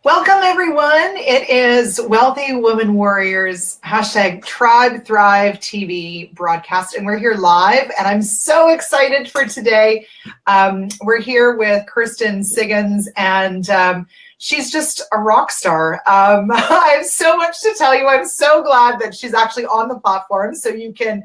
Welcome, everyone. It is Wealthy Women Warriors #TribeThrive TV broadcast, and we're here live, and I'm so excited for today. We're here with Kirsten Siggins, and she's just a rock star. I have so much to tell you. I'm so glad that she's actually on the platform so you can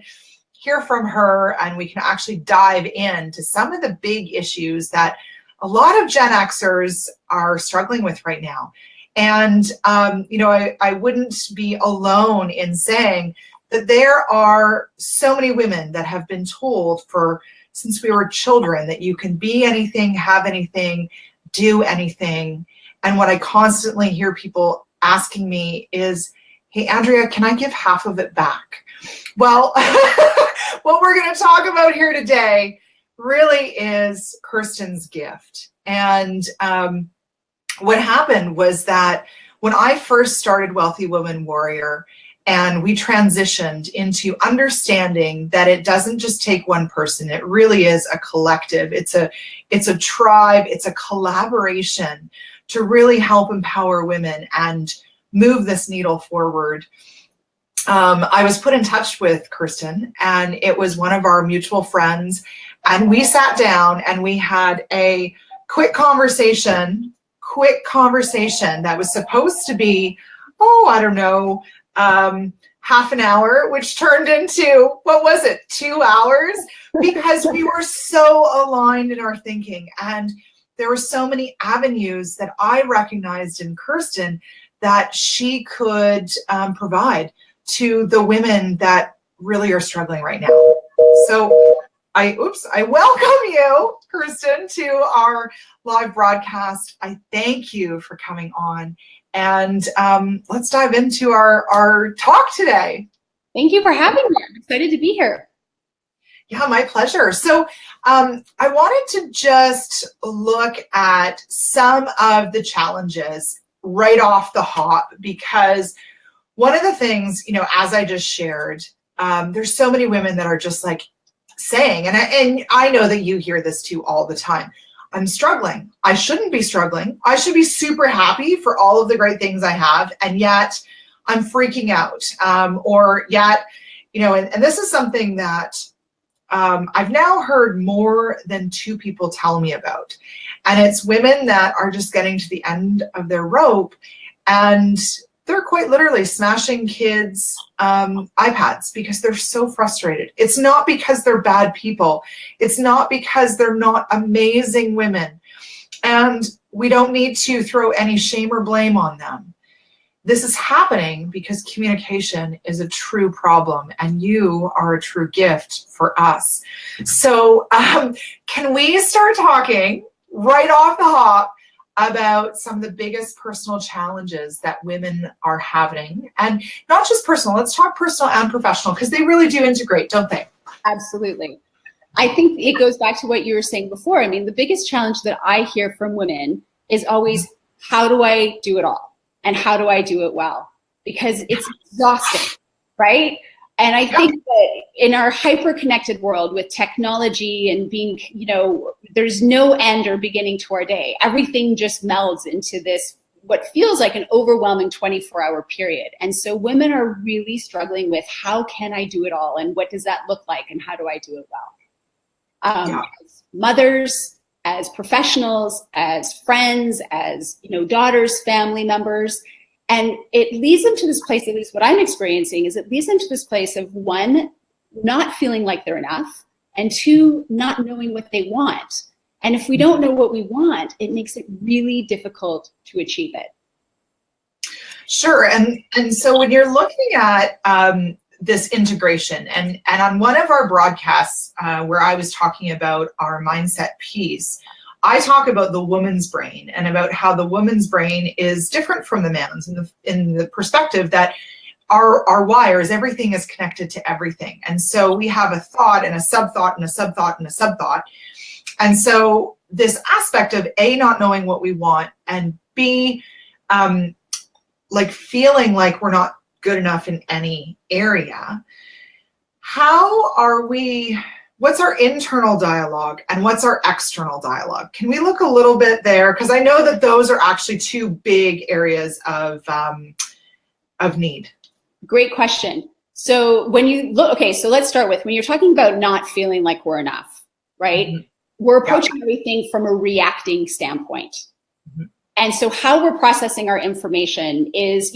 hear from her and we can actually dive into some of the big issues that a lot of Gen Xers are struggling with right now. And, I wouldn't be alone in saying that there are so many women that have been told since we were children that you can be anything, have anything, do anything. And what I constantly hear people asking me is, hey, Andrea, can I give half of it back? Well, what we're going to talk about here today really is Kirsten's gift. And what happened was that when I first started Wealthy Woman Warrior and we transitioned into understanding that it doesn't just take one person, it really is a collective. It's a tribe, it's a collaboration to really help empower women and move this needle forward. I was put in touch with Kirsten, and it was one of our mutual friends. And we sat down and we had a quick conversation that was supposed to be, half an hour, which turned into, 2 hours? Because we were so aligned in our thinking. And there were so many avenues that I recognized in Kirsten that she could provide to the women that really are struggling right now. So I welcome you, Kirsten, to our live broadcast. I thank you for coming on, and let's dive into our talk today. Thank you for having me. I'm excited to be here. Yeah, my pleasure. So I wanted to just look at some of the challenges right off the hop, because one of the things, as I just shared, there's so many women that are just like saying, and I know that you hear this too all the time, I'm struggling. I shouldn't be struggling. I should be super happy for all of the great things I have, and yet I'm freaking out. And this is something that I've now heard more than 2 people tell me about. And it's women that are just getting to the end of their rope, and they're quite literally smashing kids' iPads because they're so frustrated. It's not because they're bad people. It's not because they're not amazing women. And we don't need to throw any shame or blame on them. This is happening because communication is a true problem, and you are a true gift for us. So can we start talking right off the hop about some of the biggest personal challenges that women are having? And not just personal, let's talk personal and professional, because they really do integrate, don't they? Absolutely. I think it goes back to what you were saying before. I mean, the biggest challenge that I hear from women is always, how do I do it all? And how do I do it well? Because it's exhausting, right? And I think that in our hyper-connected world with technology and being, there's no end or beginning to our day. Everything just melds into this, what feels like an overwhelming 24-hour period. And so women are really struggling with, how can I do it all? And what does that look like? And how do I do it well? As mothers, as professionals, as friends, as, daughters, family members. And it leads them to this place, at least what I'm experiencing, is it leads them to this place of, 1, not feeling like they're enough, and 2, not knowing what they want. And if we don't know what we want, it makes it really difficult to achieve it. Sure. And so when you're looking at this integration, and on one of our broadcasts where I was talking about our mindset piece, I talk about the woman's brain and about how the woman's brain is different from the man's in the perspective that our wires, everything is connected to everything. And so we have a thought and a sub-thought and a sub-thought and a sub-thought. And so this aspect of A, not knowing what we want, and B, feeling like we're not good enough in any area. How are we what's our internal dialogue and what's our external dialogue? Can we look a little bit there? Because I know that those are actually two big areas of need. Great question. So when you look, okay, so let's start with when you're talking about not feeling like we're enough, right? Mm-hmm. We're approaching everything from a reacting standpoint. Mm-hmm. And so how we're processing our information is,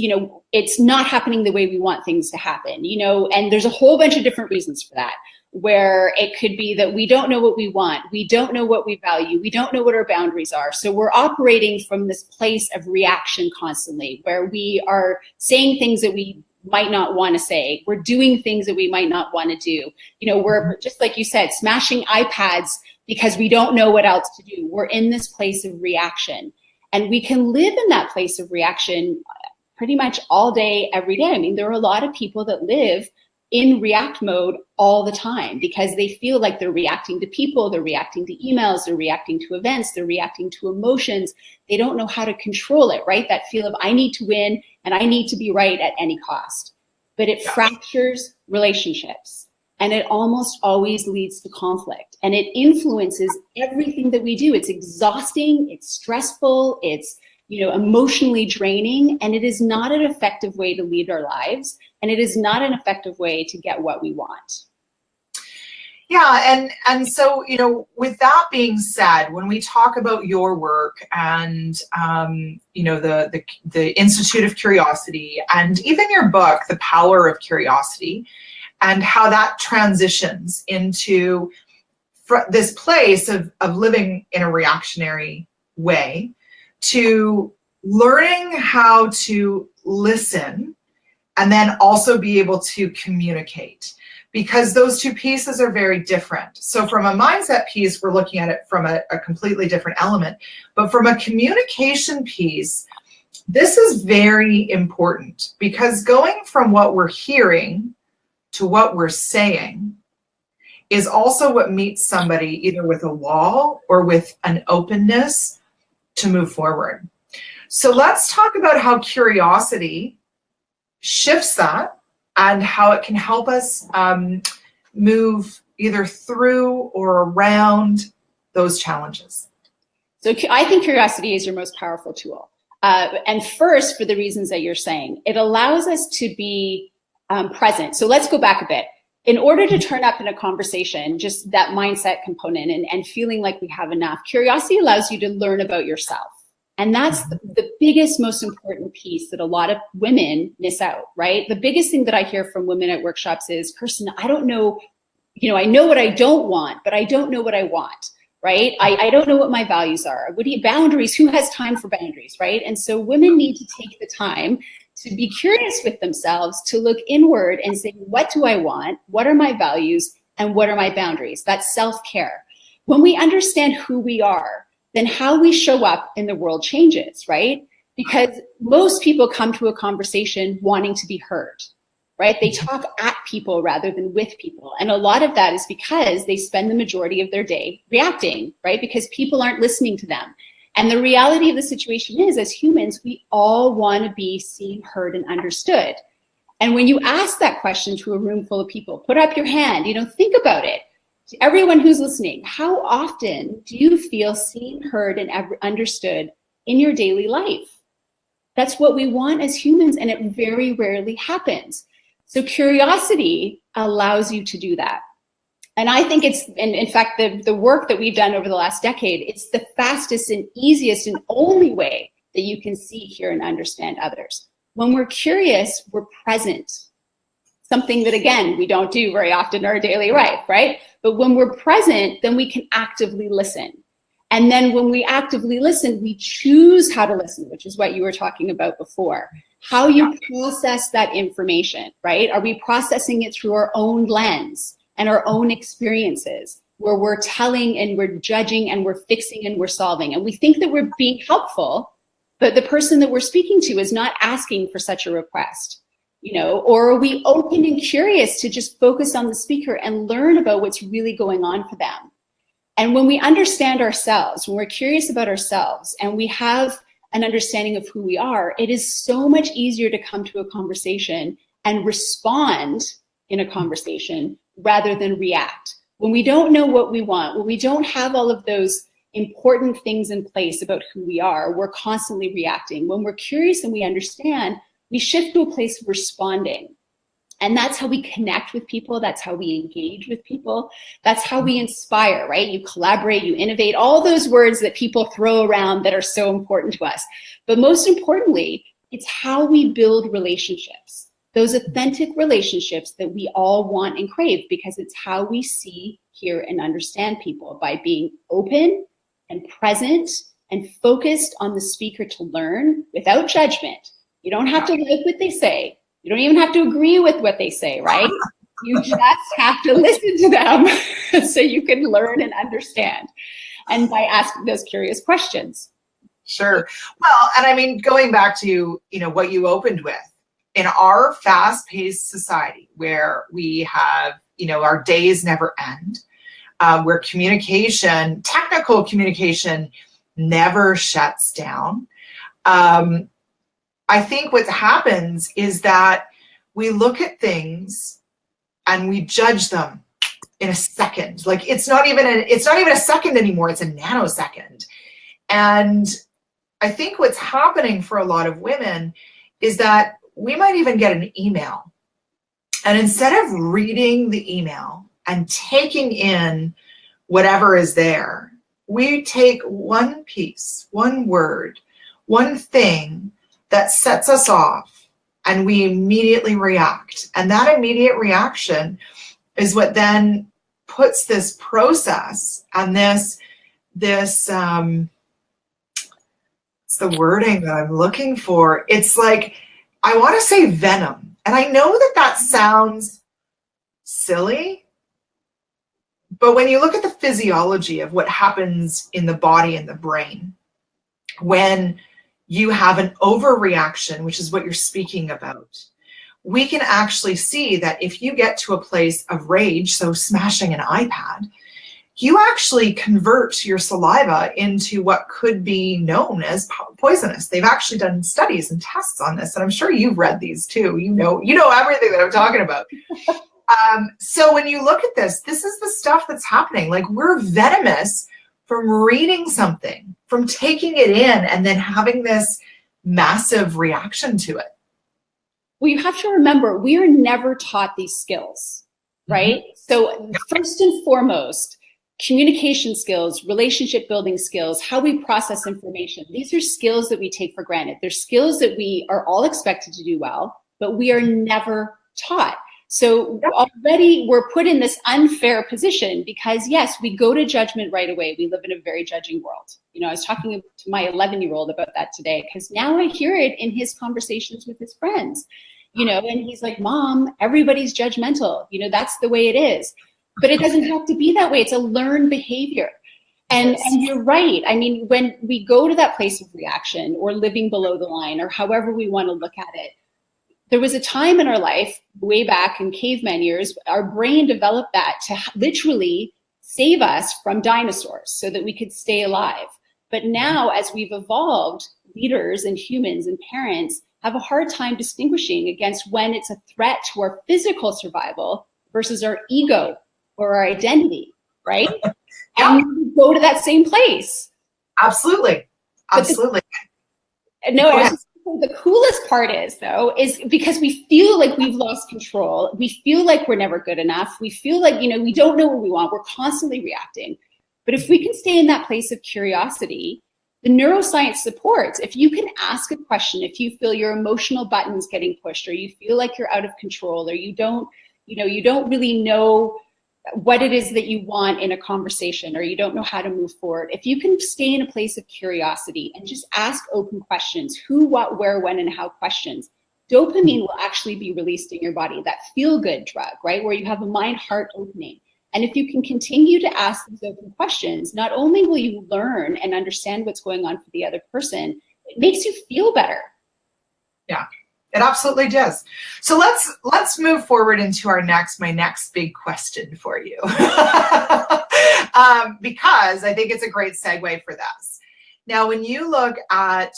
it's not happening the way we want things to happen, and there's a whole bunch of different reasons for that, where it could be that we don't know what we want, we don't know what we value, we don't know what our boundaries are. So we're operating from this place of reaction constantly, where we are saying things that we might not want to say. We're doing things that we might not want to do. We're, just like you said, smashing iPads because we don't know what else to do. We're in this place of reaction. And we can live in that place of reaction pretty much all day, every day. I mean, there are a lot of people that live in react mode all the time because they feel like they're reacting to people, they're reacting to emails, they're reacting to events, they're reacting to emotions. They don't know how to control it, right? That feel of I need to win and I need to be right at any cost. But it fractures relationships, and it almost always leads to conflict, and it influences everything that we do. It's exhausting, it's stressful, it's emotionally draining, and it is not an effective way to lead our lives, and it is not an effective way to get what we want. Yeah, and so, with that being said, when we talk about your work and, the Institute of Curiosity and even your book, The Power of Curiosity, and how that transitions into this place of living in a reactionary way to learning how to listen and then also be able to communicate, because those two pieces are very different. So from a mindset piece, we're looking at it from a completely different element, but from a communication piece, this is very important, because going from what we're hearing to what we're saying is also what meets somebody either with a wall or with an openness to move forward. So let's talk about how curiosity shifts that and how it can help us move either through or around those challenges. So I think curiosity is your most powerful tool. And first, for the reasons that you're saying, it allows us to be present. So let's go back a bit. In order to turn up in a conversation, just that mindset component and feeling like we have enough, curiosity allows you to learn about yourself. And that's the biggest, most important piece that a lot of women miss out, right? The biggest thing that I hear from women at workshops is, Kirsten, I don't know, I know what I don't want, but I don't know what I want, right? I don't know what my values are. What do you, boundaries? Who has time for boundaries, right? And so women need to take the time to be curious with themselves, to look inward and say, what do I want? What are my values? And what are my boundaries? That's self-care. When we understand who we are, then how we show up in the world changes, right? Because most people come to a conversation wanting to be heard, right? They talk at people rather than with people. And a lot of that is because they spend the majority of their day reacting, right? Because people aren't listening to them. And the reality of the situation is, as humans, we all want to be seen, heard, and understood. And when you ask that question to a room full of people, put up your hand, think about it. To everyone who's listening, how often do you feel seen, heard, and understood in your daily life? That's what we want as humans, and it very rarely happens. So curiosity allows you to do that. And I think it's, and in fact, the work that we've done over the last decade, it's the fastest and easiest and only way that you can see, hear, and understand others. When we're curious, we're present. Something that, again, we don't do very often in our daily life, right? But when we're present, then we can actively listen. And then when we actively listen, we choose how to listen, which is what you were talking about before. How you process that information, right? Are we processing it through our own lens and our own experiences, where we're telling and we're judging and we're fixing and we're solving? And we think that we're being helpful, but the person that we're speaking to is not asking for such a request. Or are we open and curious to just focus on the speaker and learn about what's really going on for them? And when we understand ourselves, when we're curious about ourselves and we have an understanding of who we are, it is so much easier to come to a conversation and respond in a conversation rather than react. When we don't know what we want, when we don't have all of those important things in place about who we are, we're constantly reacting. When we're curious and we understand, we shift to a place of responding. And that's how we connect with people. That's how we engage with people. That's how we inspire, right? You collaborate, you innovate, all those words that people throw around that are so important to us. But most importantly, it's how we build relationships, those authentic relationships that we all want and crave, because it's how we see, hear, and understand people, by being open and present and focused on the speaker to learn without judgment. You don't have to like what they say. You don't even have to agree with what they say, right? You just have to listen to them so you can learn and understand. And by asking those curious questions. Sure. Well, and I mean, going back to, what you opened with, in our fast-paced society where we have, our days never end, where communication, technical communication never shuts down. I think what happens is that we look at things and we judge them in a second. Like it's not even a second anymore. It's a nanosecond. And I think what's happening for a lot of women is that we might even get an email, and instead of reading the email and taking in whatever is there, we take one piece, one word, one thing that sets us off, and we immediately react. And that immediate reaction is what then puts this process and this it's the wording that I'm looking for. It's like, I want to say venom. And I know that sounds silly, but when you look at the physiology of what happens in the body and the brain, when you have an overreaction, which is what you're speaking about, we can actually see that if you get to a place of rage, so smashing an iPad, you actually convert your saliva into what could be known as poisonous. They've actually done studies and tests on this, and I'm sure you've read these too. You know everything that I'm talking about. So when you look at this is the stuff that's happening. Like, we're venomous from reading something, from taking it in, and then having this massive reaction to it. Well, you have to remember, we are never taught these skills, right? Mm-hmm. So first and foremost, communication skills, relationship building skills, how we process information. These are skills that we take for granted. They're skills that we are all expected to do well, but we are never taught. So already we're put in this unfair position because, yes, we go to judgment right away. We live in a very judging world. I was talking to my 11-year-old about that today, because now I hear it in his conversations with his friends, and he's like, Mom, everybody's judgmental. That's the way it is. But it doesn't have to be that way. It's a learned behavior. And you're right. I mean, when we go to that place of reaction or living below the line or however we want to look at it, there was a time in our life, way back in caveman years, our brain developed that to literally save us from dinosaurs so that we could stay alive. But now, as we've evolved, leaders and humans and parents have a hard time distinguishing against when it's a threat to our physical survival versus our ego or our identity, right? Yeah. And we go to that same place. Absolutely. Absolutely. The coolest part is because we feel like we've lost control. We feel like we're never good enough. We feel like, we don't know what we want. We're constantly reacting. But if we can stay in that place of curiosity, the neuroscience supports, if you can ask a question, if you feel your emotional buttons getting pushed, or you feel like you're out of control, or you don't really know what it is that you want in a conversation, or you don't know how to move forward. If you can stay in a place of curiosity and just ask open questions, who, what, where, when, and how questions, dopamine will actually be released in your body, that feel-good drug, right? Where you have a mind-heart opening. And if you can continue to ask these open questions, not only will you learn and understand what's going on for the other person, it makes you feel better. Yeah. It absolutely does. So let's move forward into my next big question for you, because I think it's a great segue for this. Now, when you look at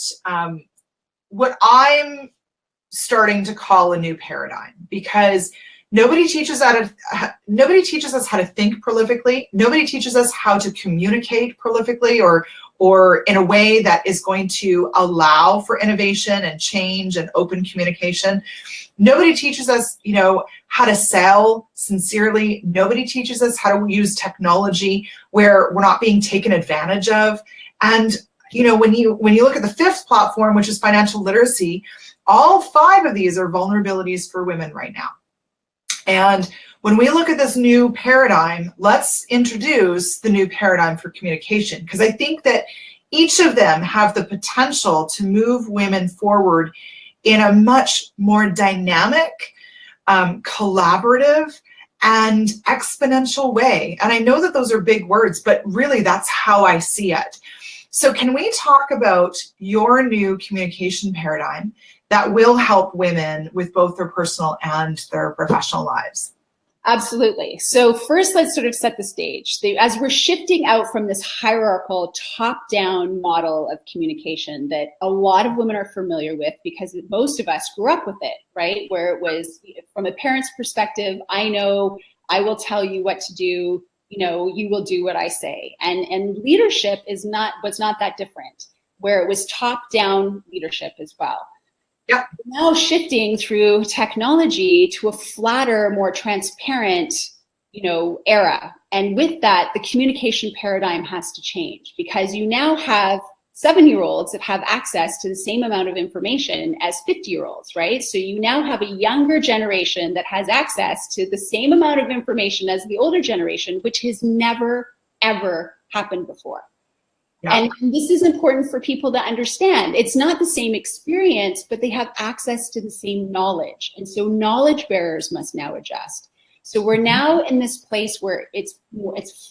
what I'm starting to call a new paradigm, because Nobody teaches us how to think prolifically. Nobody teaches us how to communicate prolifically or in a way that is going to allow for innovation and change and open communication. Nobody teaches us, how to sell sincerely. Nobody teaches us how to use technology where we're not being taken advantage of. And when you look at the fifth platform, which is financial literacy, all 5 of these are vulnerabilities for women right now. And when we look at this new paradigm, let's introduce the new paradigm for communication, because I think that each of them have the potential to move women forward in a much more dynamic, collaborative, and exponential way. And I know that those are big words, but really that's how I see it. So can we talk about your new communication paradigm that will help women with both their personal and their professional lives? Absolutely. So first, let's sort of set the stage. As we're shifting out from this hierarchical top-down model of communication that a lot of women are familiar with because most of us grew up with it, right? Where it was from a parent's perspective, I know, I will tell you what to do, you will do what I say. And leadership was not that different, where it was top-down leadership as well. Yeah. Now shifting through technology to a flatter, more transparent, era. And with that, the communication paradigm has to change because you now have 7-year-olds that have access to the same amount of information as 50-year-olds, right? So you now have a younger generation that has access to the same amount of information as the older generation, which has never, ever happened before. Yeah. And this is important for people to understand. It's not the same experience, but they have access to the same knowledge. And so knowledge bearers must now adjust. So we're now in this place where it's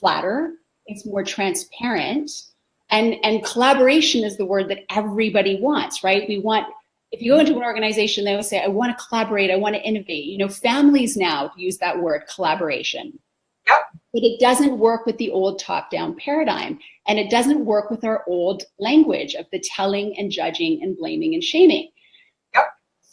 flatter, it's more transparent, and collaboration is the word that everybody wants, right? If you go into an organization, they will say, I want to collaborate, I want to innovate. Families now use that word, collaboration. Yep. But it doesn't work with the old top-down paradigm. And it doesn't work with our old language of the telling and judging and blaming and shaming. Yep.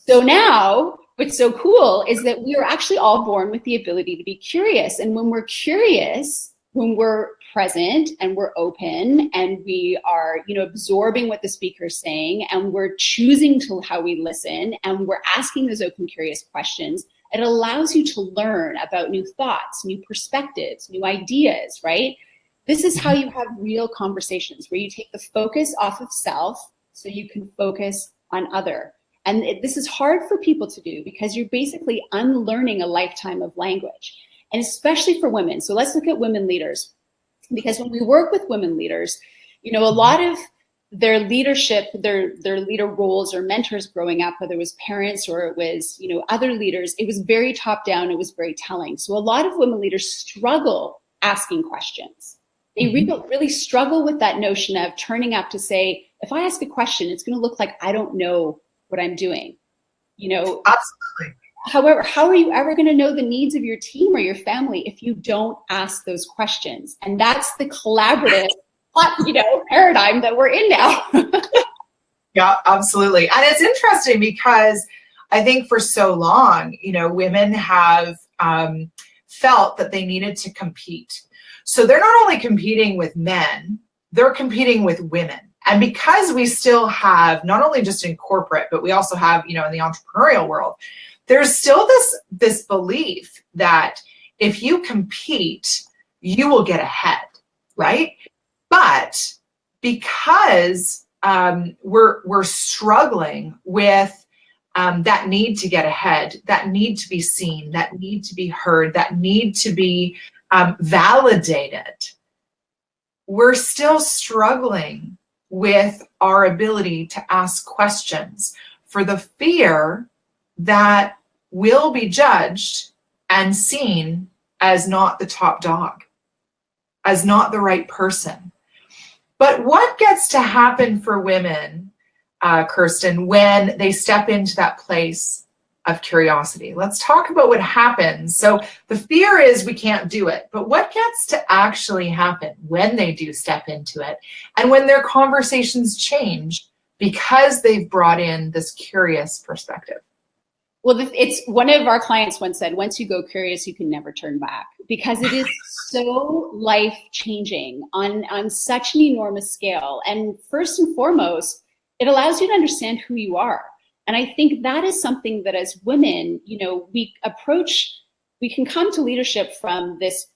So now, what's so cool is that we are actually all born with the ability to be curious. And when we're curious, when we're present and we're open and we are, absorbing what the speaker is saying and we're choosing to how we listen and we're asking those open, curious questions, it allows you to learn about new thoughts, new perspectives, new ideas, right? This is how you have real conversations where you take the focus off of self so you can focus on other. And this is hard for people to do because you're basically unlearning a lifetime of language, and especially for women. So let's look at women leaders, because when we work with women leaders, a lot of their leadership, their leader roles or mentors growing up, whether it was parents or it was, other leaders, it was very top down, it was very telling. So a lot of women leaders struggle asking questions. They really struggle with that notion of turning up to say, if I ask a question, it's going to look like I don't know what I'm doing. Absolutely. However, how are you ever going to know the needs of your team or your family if you don't ask those questions? And that's the collaborative, paradigm that we're in now. Yeah, absolutely. And it's interesting because I think for so long, women have felt that they needed to compete. So they're not only competing with men, they're competing with women. And because we still have, not only just in corporate, but we also have, in the entrepreneurial world, there's still this belief that if you compete, you will get ahead, right? But because we're struggling with that need to get ahead, that need to be seen, that need to be heard, that need to be validated, we're still struggling with our ability to ask questions for the fear that we'll be judged and seen as not the top dog, as not the right person. But what gets to happen for women, Kirsten, when they step into that place of curiosity? Let's talk about what happens. So the fear is we can't do it, but what gets to actually happen when they do step into it and when their conversations change because they've brought in this curious perspective? Well, it's one of our clients once said, once you go curious, you can never turn back, because it is so life changing on such an enormous scale. And first and foremost, it allows you to understand who you are. And I think that is something that as women, we can come to leadership from this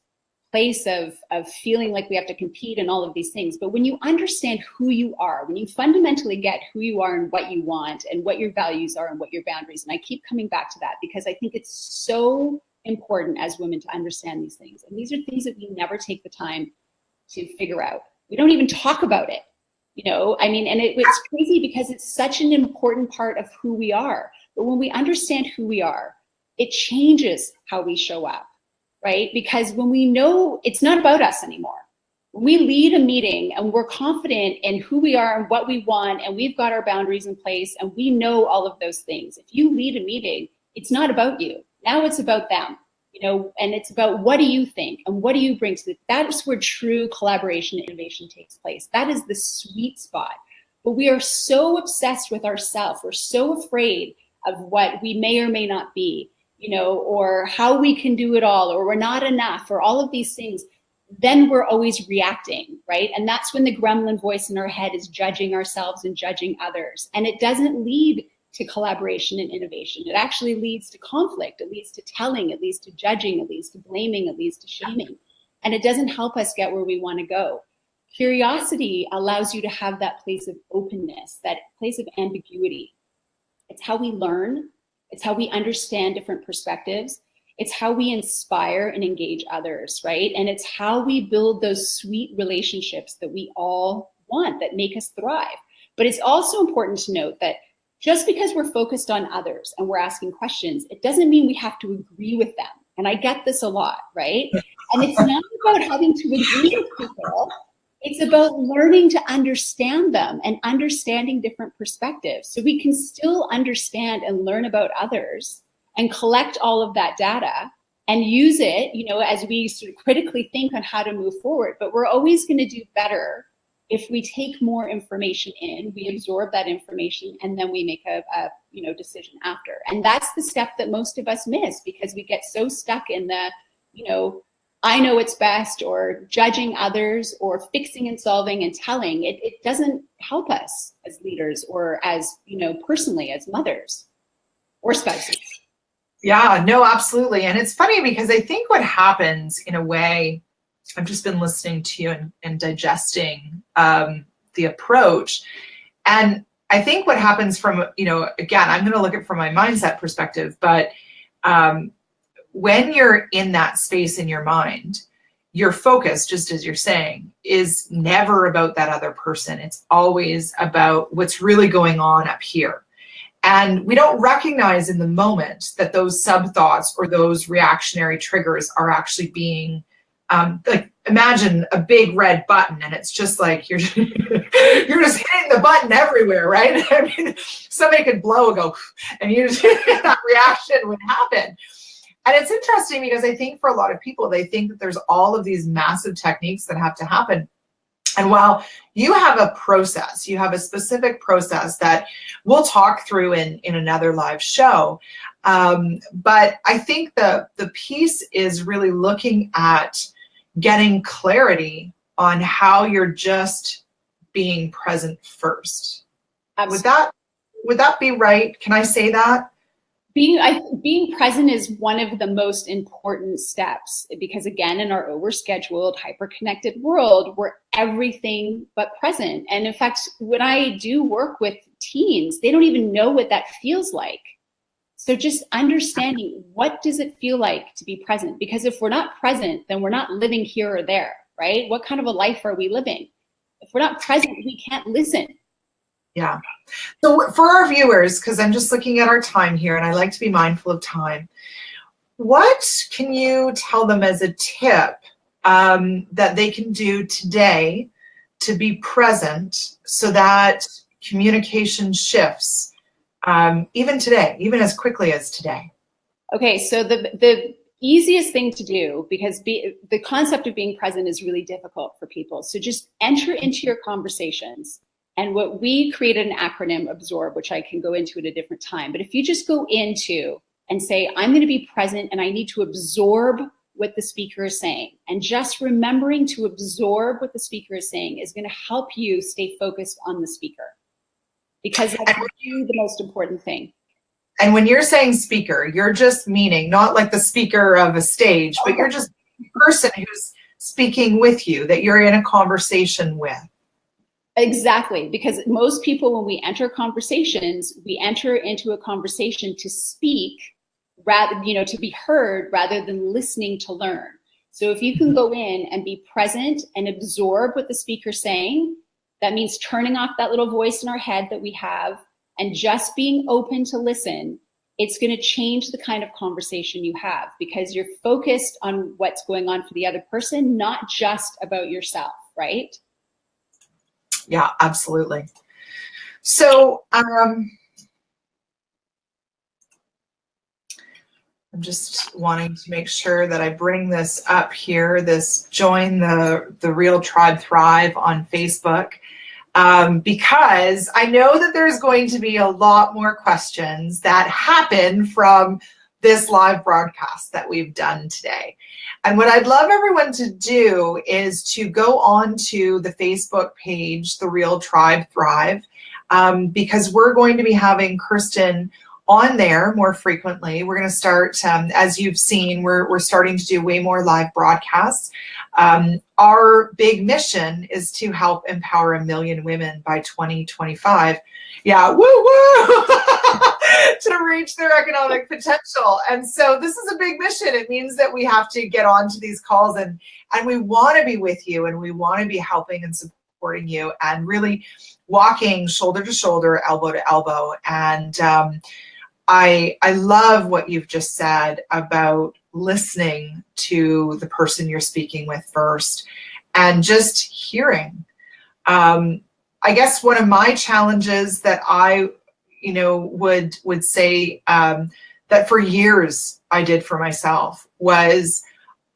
place of feeling like we have to compete and all of these things. But when you understand who you are, when you fundamentally get who you are and what you want and what your values are and what your boundaries, and I keep coming back to that because I think it's so important as women to understand these things. And these are things that we never take the time to figure out. We don't even talk about it, and it's crazy because it's such an important part of who we are. But when we understand who we are, it changes how we show up. Right? Because when we know it's not about us anymore, when we lead a meeting and we're confident in who we are and what we want, and we've got our boundaries in place and we know all of those things, if you lead a meeting, it's not about you. Now it's about them, and it's about what do you think and what do you bring to it. That is where true collaboration and innovation takes place. That is the sweet spot. But we are so obsessed with ourselves. We're so afraid of what we may or may not be, or how we can do it all, or we're not enough, or all of these things, then we're always reacting, right? And that's when the gremlin voice in our head is judging ourselves and judging others. And it doesn't lead to collaboration and innovation. It actually leads to conflict. It leads to telling, it leads to judging, it leads to blaming, it leads to shaming. And it doesn't help us get where we want to go. Curiosity allows you to have that place of openness, that place of ambiguity. It's how we learn. It's how we understand different perspectives. It's how we inspire and engage others, right? And it's how we build those sweet relationships that we all want, that make us thrive. But it's also important to note that just because we're focused on others and we're asking questions, it doesn't mean we have to agree with them. And I get this a lot, right? And it's not about having to agree with people. It's about learning to understand them and understanding different perspectives. So we can still understand and learn about others and collect all of that data and use it, as we sort of critically think on how to move forward. But we're always going to do better if we take more information in, we absorb that information, and then we make a decision after. And that's the step that most of us miss because we get so stuck in the, I know it's best, or judging others, or fixing and solving and telling. It doesn't help us as leaders, or as, personally as mothers or spouses. Yeah, no, absolutely. And it's funny because I think what happens in a way, I've just been listening to you and digesting the approach. And I think what happens from, again, I'm going to look at it from my mindset perspective, but when you're in that space in your mind, your focus, just as you're saying, is never about that other person. It's always about what's really going on up here. And we don't recognize in the moment that those sub-thoughts or those reactionary triggers are actually being, like, imagine a big red button and it's just like you're just hitting the button everywhere, right? I mean, somebody could blow and go, and that reaction would happen. And it's interesting because I think for a lot of people, they think that there's all of these massive techniques that have to happen. And while you have a process, you have a specific process that we'll talk through in another live show. But I think the piece is really looking at getting clarity on how you're just being present first. Absolutely. Would that be right? Can I say that? Being present is one of the most important steps because, again, in our overscheduled, hyper-connected world, we're everything but present. And in fact, when I do work with teens, they don't even know what that feels like. So just understanding, what does it feel like to be present? Because if we're not present, then we're not living here or there, right? What kind of a life are we living? If we're not present, we can't listen. Yeah. So for our viewers, because I'm just looking at our time here and I like to be mindful of time, what can you tell them as a tip that they can do today to be present so that communication shifts even today, even as quickly as today? Okay, so the easiest thing to do, because the concept of being present is really difficult for people. So just enter into your conversations And what we created an acronym, absorb, which I can go into at a different time. But if you just go into and say, I'm going to be present and I need to absorb what the speaker is saying. And just remembering to absorb what the speaker is saying is going to help you stay focused on the speaker, because that's really the most important thing. And when you're saying speaker, you're just meaning not like the speaker of a stage, but you're just the person who's speaking with you, that you're in a conversation with. Exactly, because most people, when we enter conversations, we enter into a conversation to speak, rather, to be heard, rather than listening to learn. So if you can go in and be present and absorb what the speaker's saying, that means turning off that little voice in our head that we have and just being open to listen. It's going to change the kind of conversation you have, because you're focused on what's going on for the other person, not just about yourself, right? Yeah, absolutely. So I'm just wanting to make sure that I bring this up here, this join the Real Tribe Thrive on Facebook, because I know that there's going to be a lot more questions that happen from this live broadcast that we've done today. And what I'd love everyone to do is to go on to the Facebook page, The Real Tribe Thrive, because we're going to be having Kirsten on there more frequently. We're going to start, as you've seen, we're starting to do way more live broadcasts. Our big mission is to help empower 1 million women by 2025. Yeah, woo woo! To reach their economic potential. And so this is a big mission. It means that we have to get onto these calls, and we want to be with you, and we want to be helping and supporting you, and really walking shoulder to shoulder, elbow to elbow. And I love what you've just said about listening to the person you're speaking with first and just hearing. I guess one of my challenges that I would say that for years I did for myself was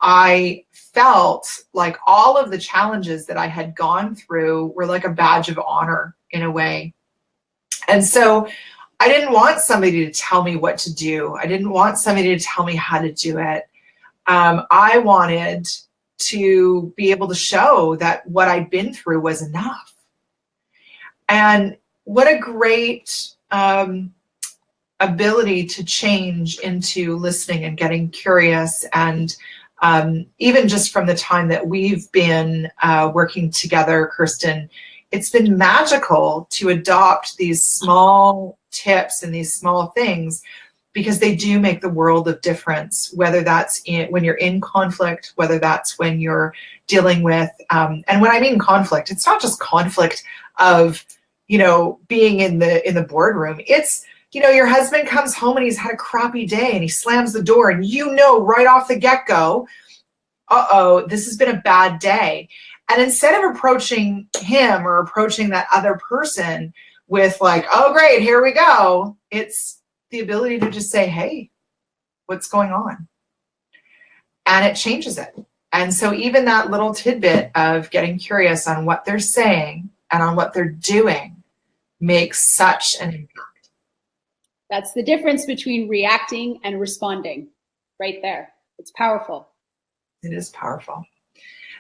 I felt like all of the challenges that I had gone through were like a badge of honor in a way. And so I didn't want somebody to tell me what to do. I didn't want somebody to tell me how to do it. I wanted to be able to show that what I'd been through was enough. And what a great ability to change into listening and getting curious. And even just from the time that we've been working together, Kirsten, it's been magical to adopt these small tips and these small things, because they do make the world of difference, whether that's when you're in conflict, whether that's when you're dealing with, and when I mean conflict, it's not just conflict of, being in the boardroom. It's, your husband comes home and he's had a crappy day and he slams the door, and right off the get-go, this has been a bad day. And instead of approaching him or approaching that other person with like, oh, great, here we go, it's the ability to just say, hey, what's going on? And it changes it. And so even that little tidbit of getting curious on what they're saying and on what they're doing makes such an impact. That's the difference between reacting and responding right there. It's powerful. It is powerful.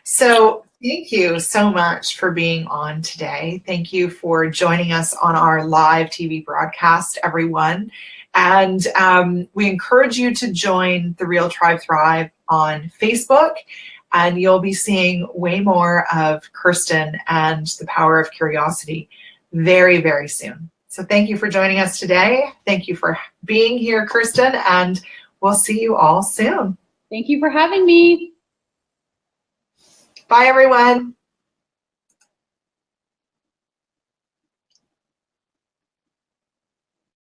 So thank you so much for being on today. Thank you for joining us on our live TV broadcast, everyone. And we encourage you to join the Real Tribe Thrive on Facebook, and you'll be seeing way more of Kirsten and the power of curiosity very, very soon. So thank you for joining us today. Thank you for being here, Kirsten, and we'll see you all soon. Thank you for having me. Bye, everyone.